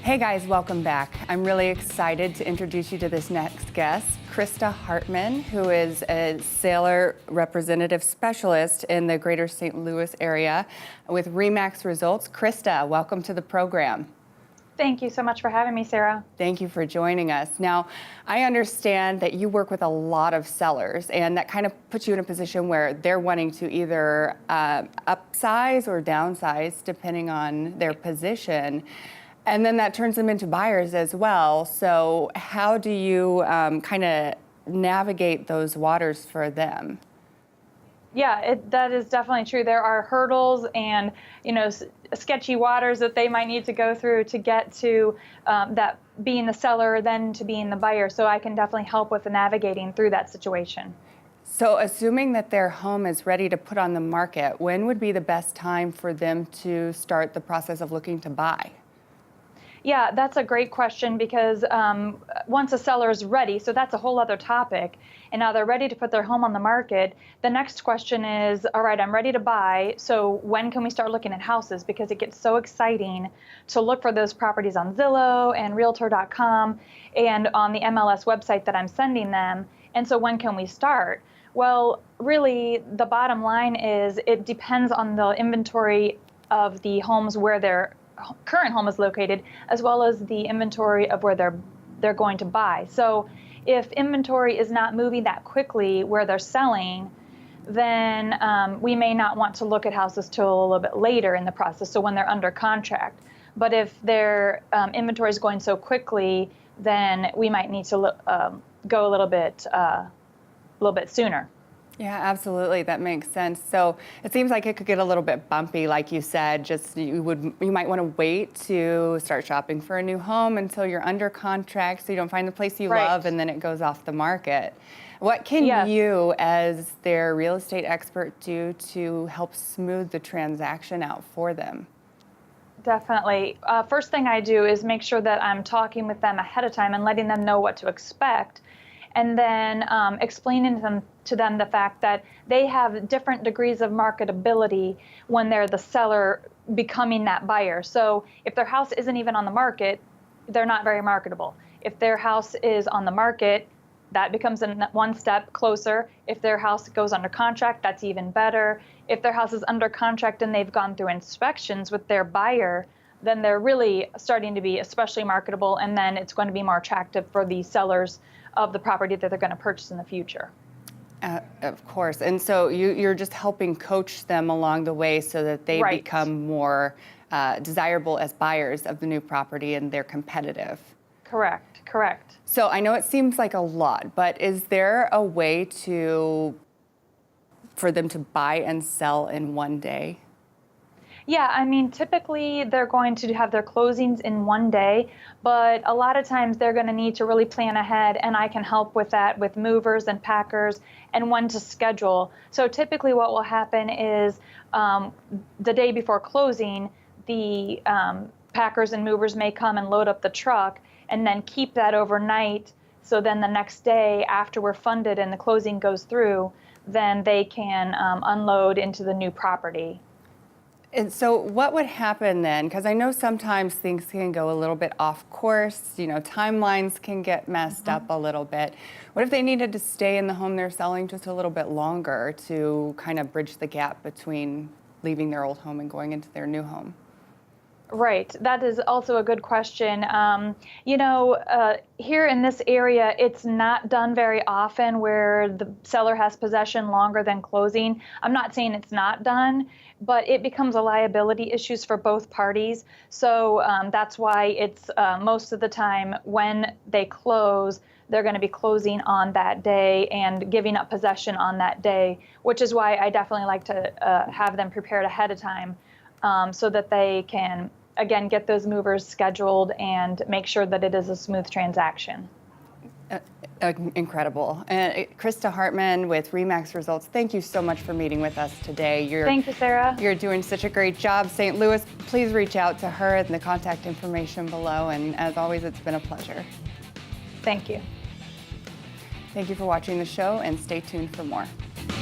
Hey guys, welcome back. I'm really excited to introduce you to this next guest, Krista Hartman, who is a sailor representative specialist in the greater St. Louis area with RE/MAX Results. Krista, welcome to the program. Thank you so much for having me, Sarah. Thank you for joining us. Now, I understand that you work with a lot of sellers, and that kind of puts you in a position where they're wanting to either upsize or downsize, depending on their position. And then that turns them into buyers as well. So how do you kind of navigate those waters for them? Yeah, that is definitely true. There are hurdles and, sketchy waters that they might need to go through to get to that being the seller, then to being the buyer. So I can definitely help with the navigating through that situation. So assuming that their home is ready to put on the market, when would be the best time for them to start the process of looking to buy? Yeah, that's a great question because once a seller is ready, so that's a whole other topic, and now they're ready to put their home on the market, the next question is, all right, I'm ready to buy, so when can we start looking at houses? Because it gets so exciting to look for those properties on Zillow and Realtor.com and on the MLS website that I'm sending them, and so when can we start? Well, really, the bottom line is it depends on the inventory of the homes where their current home is located, as well as the inventory of where they're going to buy. So if inventory is not moving that quickly where they're selling, then we may not want to look at houses till a little bit later in the process, so when they're under contract. But if their inventory is going so quickly, then we might need to go a little bit sooner. Yeah, absolutely. That makes sense. So it seems like it could get a little bit bumpy, like you said. Just you might want to wait to start shopping for a new home until you're under contract, so you don't find the place you love, and then it goes off the market. What can you, as their real estate expert, do to help smooth the transaction out for them? Definitely. First thing I do is make sure that I'm talking with them ahead of time and letting them know what to expect, and then explaining to them the fact that they have different degrees of marketability when they're the seller becoming that buyer. So if their house isn't even on the market, they're not very marketable. If their house is on the market, that becomes one step closer. If their house goes under contract, that's even better. If their house is under contract and they've gone through inspections with their buyer, then they're really starting to be especially marketable, and then it's going to be more attractive for the sellers of the property that they're going to purchase in the future. Of course. And so you're just helping coach them along the way so that they become more desirable as buyers of the new property and they're competitive. Correct. So I know it seems like a lot, but is there a way for them to buy and sell in one day? Yeah, I mean, typically they're going to have their closings in one day, but a lot of times they're going to need to really plan ahead, and I can help with that with movers and packers and when to schedule. So typically what will happen is the day before closing, the packers and movers may come and load up the truck and then keep that overnight. So then the next day after we're funded and the closing goes through, then they can unload into the new property. And so what would happen then? Because I know sometimes things can go a little bit off course, timelines can get messed up a little bit. What if they needed to stay in the home they're selling just a little bit longer to kind of bridge the gap between leaving their old home and going into their new home? Right. That is also a good question. Here in this area, it's not done very often where the seller has possession longer than closing. I'm not saying it's not done, but it becomes a liability issues for both parties. So that's why it's most of the time when they close, they're going to be closing on that day and giving up possession on that day, which is why I definitely like to have them prepared ahead of time so that they can again, get those movers scheduled and make sure that it is a smooth transaction. Incredible. Krista Hartman with RE/MAX Results, thank you so much for meeting with us today. Thank you, Sarah. You're doing such a great job. St. Louis, please reach out to her and the contact information below. And as always, it's been a pleasure. Thank you. Thank you for watching the show, and stay tuned for more.